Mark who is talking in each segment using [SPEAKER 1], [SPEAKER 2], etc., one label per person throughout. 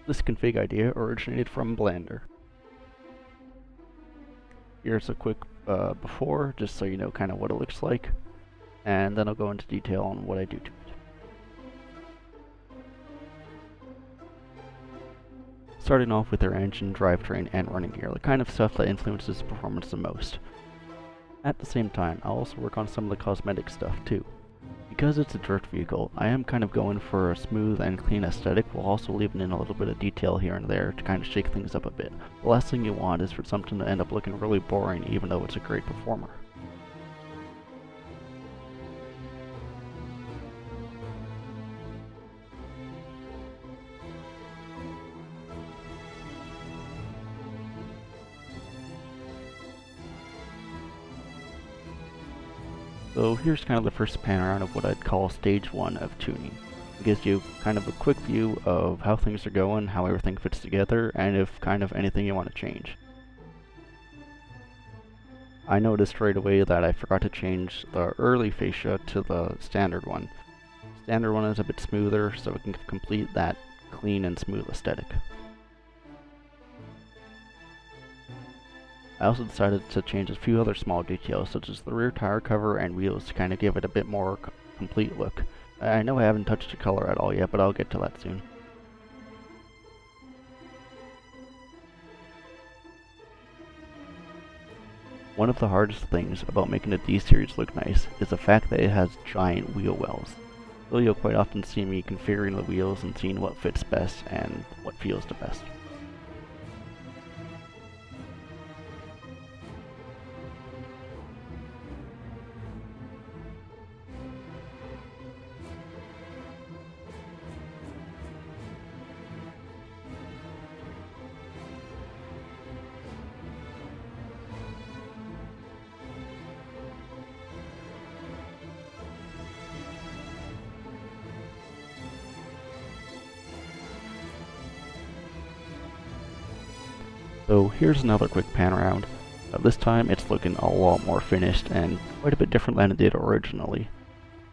[SPEAKER 1] This config idea originated from Blender. Here's a quick before, just so you know kind of what it looks like, and then I'll go into detail on what I do to it. Starting off with our engine, drivetrain, and running gear, the kind of stuff that influences performance the most. At the same time, I'll also work on some of the cosmetic stuff too. Because it's a drift vehicle, I am kind of going for a smooth and clean aesthetic while also leaving in a little bit of detail here and there to kind of shake things up a bit. The last thing you want is for something to end up looking really boring even though it's a great performer. So here's kind of the first pan around of what I'd call stage 1 of tuning. It gives you kind of a quick view of how things are going, how everything fits together, and if kind of anything you want to change. I noticed right away that I forgot to change the early fascia to the standard one. Standard one is a bit smoother, so it can complete that clean and smooth aesthetic. I also decided to change a few other small details, such as the rear tire cover and wheels, to kind of give it a bit more complete look. I know I haven't touched the color at all yet, but I'll get to that soon. One of the hardest things about making a D-Series look nice is the fact that it has giant wheel wells. So you'll quite often see me configuring the wheels and seeing what fits best and what feels the best. So here's another quick pan around. This time it's looking a lot more finished and quite a bit different than it did originally.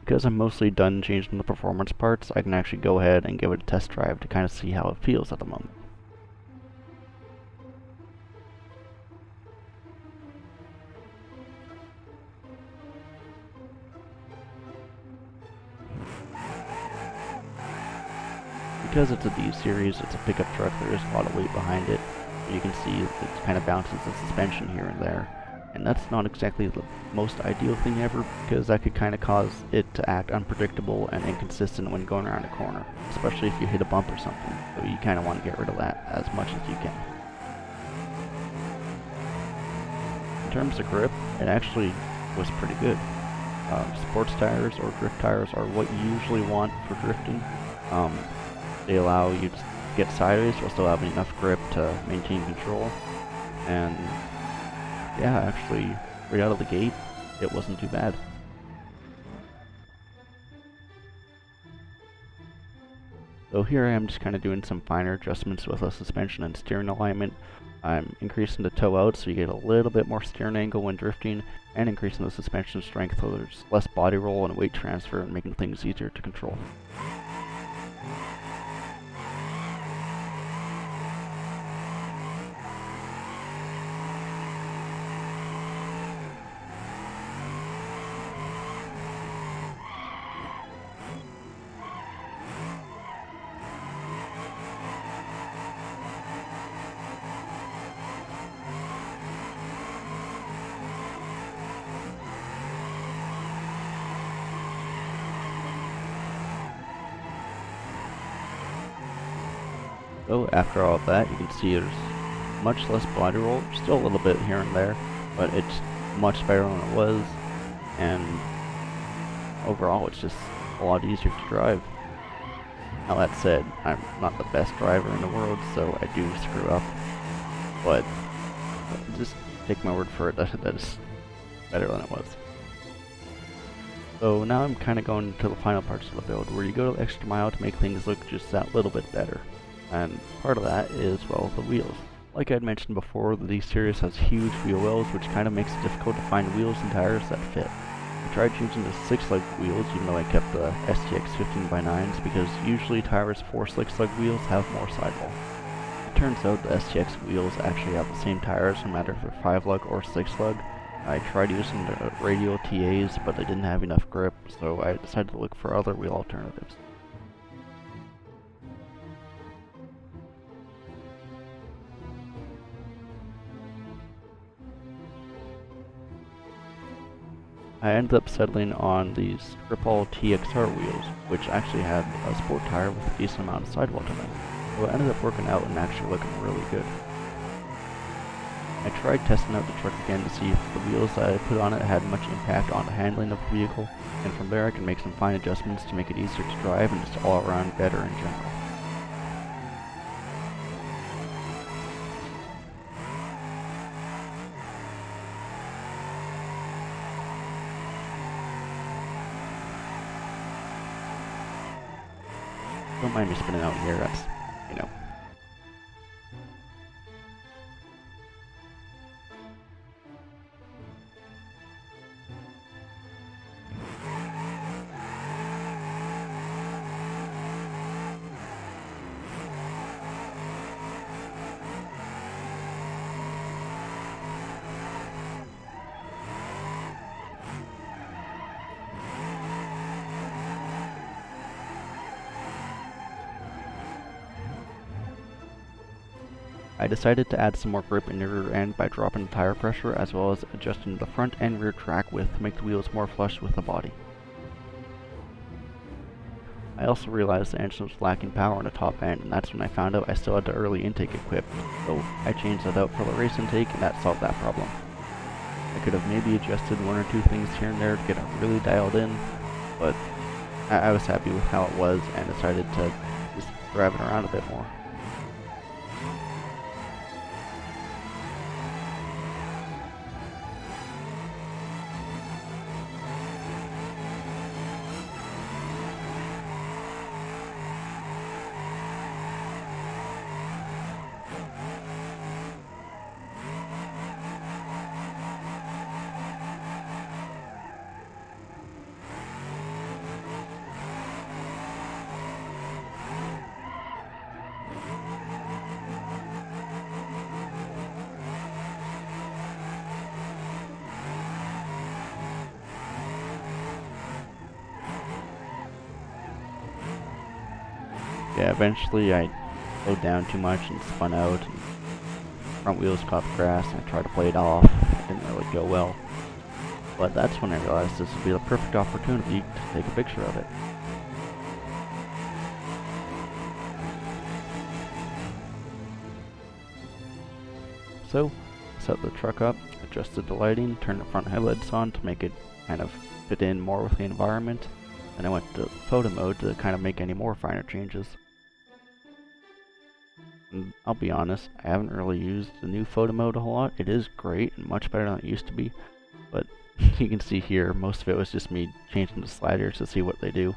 [SPEAKER 1] Because I'm mostly done changing the performance parts, I can actually go ahead and give it a test drive to kind of see how it feels at the moment. Because it's a D-Series, it's a pickup truck, there is a lot of weight behind it. You can see it kind of bounces the suspension here and there. And that's not exactly the most ideal thing ever, because that could kind of cause it to act unpredictable and inconsistent when going around a corner, especially if you hit a bump or something. So you kind of want to get rid of that as much as you can. In terms of grip, it actually was pretty good. Sports tires or drift tires are what you usually want for drifting. They allow you to get sideways while still having enough grip to maintain control. And yeah, actually, right out of the gate, it wasn't too bad. So here I am just kind of doing some finer adjustments with the suspension and steering alignment. I'm increasing the toe out so you get a little bit more steering angle when drifting, and increasing the suspension strength so there's less body roll and weight transfer and making things easier to control. So after all of that, you can see there's much less body roll, still a little bit here and there, but it's much better than it was, and overall it's just a lot easier to drive. Now that said, I'm not the best driver in the world, so I do screw up, but just take my word for it, that is better than it was. So now I'm kind of going to the final parts of the build, where you go the extra mile to make things look just that little bit better. And part of that is, well, the wheels. Like I had mentioned before, the D-Series has huge wheel wells, which kind of makes it difficult to find wheels and tires that fit. I tried changing the 6-lug wheels even though I kept the STX 15x9s because usually Tyro's 4 6-lug wheels have more sidewall. It turns out the STX wheels actually have the same tires no matter if they're 5-lug or 6-lug. I tried using the radial TAs but they didn't have enough grip, so I decided to look for other wheel alternatives. I ended up settling on these Ripple TXR wheels, which actually had a sport tire with a decent amount of sidewall to them, so it ended up working out and actually looking really good. I tried testing out the truck again to see if the wheels that I put on it had much impact on the handling of the vehicle, and from there I can make some fine adjustments to make it easier to drive and just all around better in general. Don't mind me spinning out here, that's, you know. I decided to add some more grip in the rear end by dropping the tire pressure as well as adjusting the front and rear track width to make the wheels more flush with the body. I also realized the engine was lacking power on the top end, and that's when I found out I still had the early intake equipped, so I changed that out for the race intake and that solved that problem. I could have maybe adjusted one or two things here and there to get it really dialed in, but I was happy with how it was and decided to just drive it around a bit more. Yeah, eventually I slowed down too much and spun out, and front wheels caught the grass, and I tried to play it off. It didn't really go well. But that's when I realized this would be the perfect opportunity to take a picture of it. So, set the truck up, adjusted the lighting, turned the front headlights on to make it kind of fit in more with the environment, and I went to photo mode to kind of make any more finer changes. And I'll be honest, I haven't really used the new photo mode a whole lot. It is great and much better than it used to be, but you can see here, most of it was just me changing the sliders to see what they do.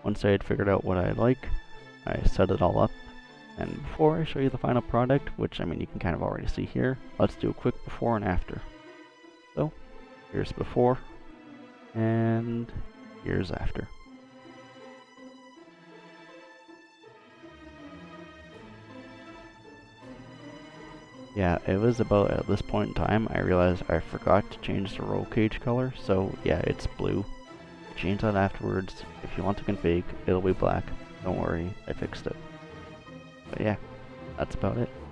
[SPEAKER 1] Once I had figured out what I like, I set it all up, and before I show you the final product, which I mean you can kind of already see here, let's do a quick before and after. So, here's before, and here's after. Yeah, it was about at this point in time I realized I forgot to change the roll cage color, so yeah, it's blue. Change that afterwards. If you want to config, it'll be black. Don't worry, I fixed it. But yeah, that's about it.